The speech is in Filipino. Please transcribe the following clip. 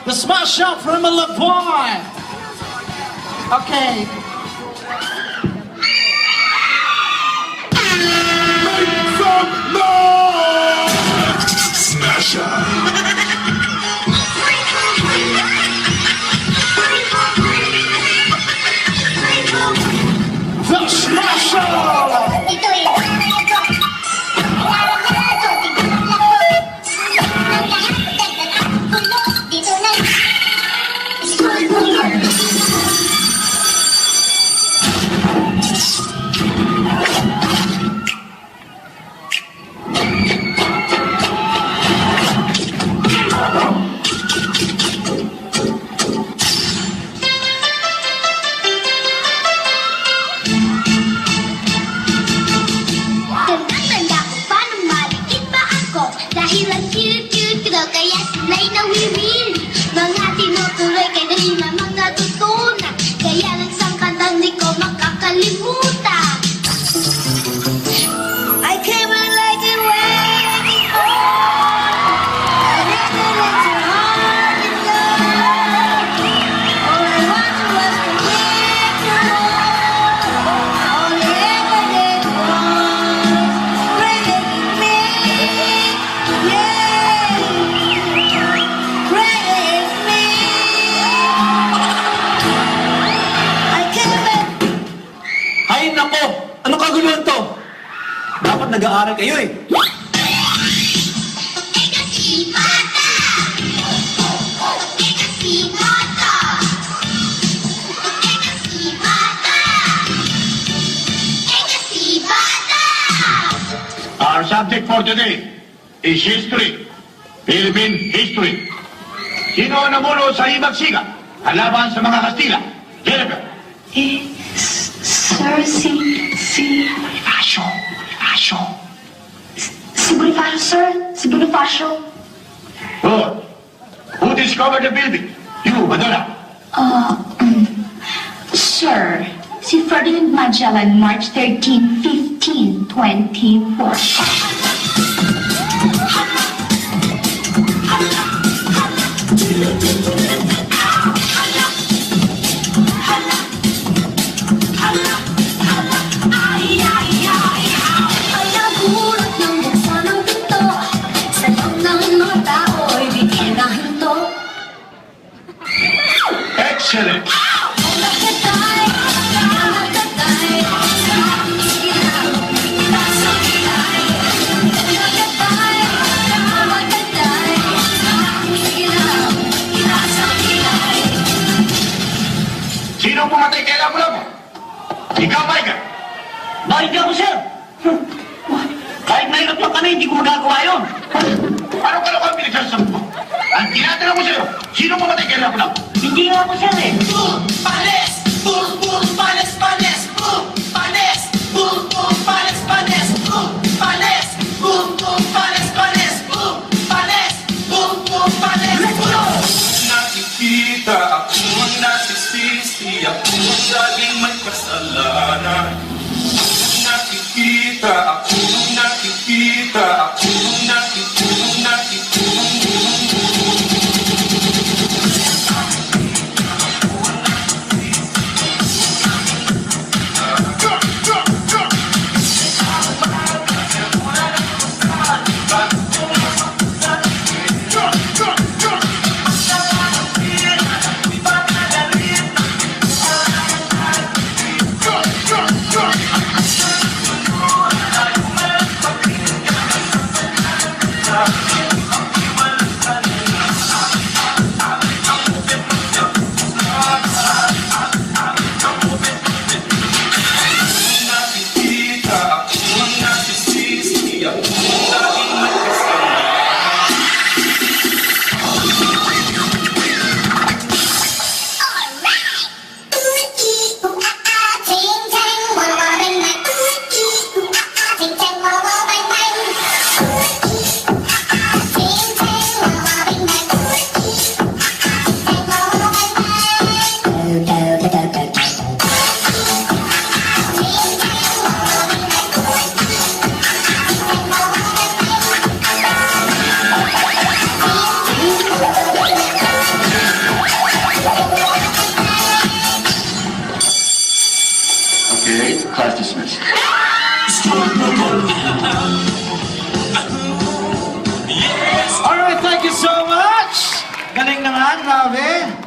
The smash up from Lavoy. Okay. Make some noise! Smash up! The smash up! Ito eh. Dito na. Tanda ko pa nung maliit pa ako. Dahil ang cute-cute ko daw kaya sila'y nawiwili. Mga tinutuloy kay dali na mga tutunan. Kaya lang sa kantang di ko makakalimutan. I came in like a wrecking ball. I never let your heart go. All I wanted was to make you whole. All you ever did was break me. Yeah, break me. I came in. Ay, nako! Anong kaguluhan to? Dapat nag-aaral kayo eh. Kasi bata! Kasi bata! Kasi bata! Kasi bata! Our subject for today is history, Philippine history. Sino ang namuno sa Ibagsiga, halaban sa mga Kastila? Jennifer. Sir, si Bonifacio, sir. Si Bonifacio. Good. Who discovered the building? You, Madonna. Sir, si Ferdinand Magellan, March 13, 1524. Ay nagulat ng buksan ng pinto. Sa loob ng mga tao ay di kinahinto. Excellent. Nakatay, nakatay. Nakatay, nakatay. Sino pumatay kay Lapu-Lapu? Ikaw, Micah. Bakit ako, sir? Kahit mahirap lang kami, hindi ko magagawa yun. Ano ka lang ang pinagsasabi mo? Ang tinatanong ko sa'yo, sino pumatay kay Lapu-Lapu? Hindi nga ako, sir eh. Panes! Boom, boom, panes, panes! Boom, panes! Boom, boom, panes, panes! Boom, panes! Boom, boom, panes, panes! Boom, panes! Boom, boom, panes! Let's go! Nakikita ako, nasisisi ako, laging may kasalanan. Nakikita ako, nakikita ako, nakikita. Okay, class dismissed. Alright, thank you so much! Galing na nga, grabe.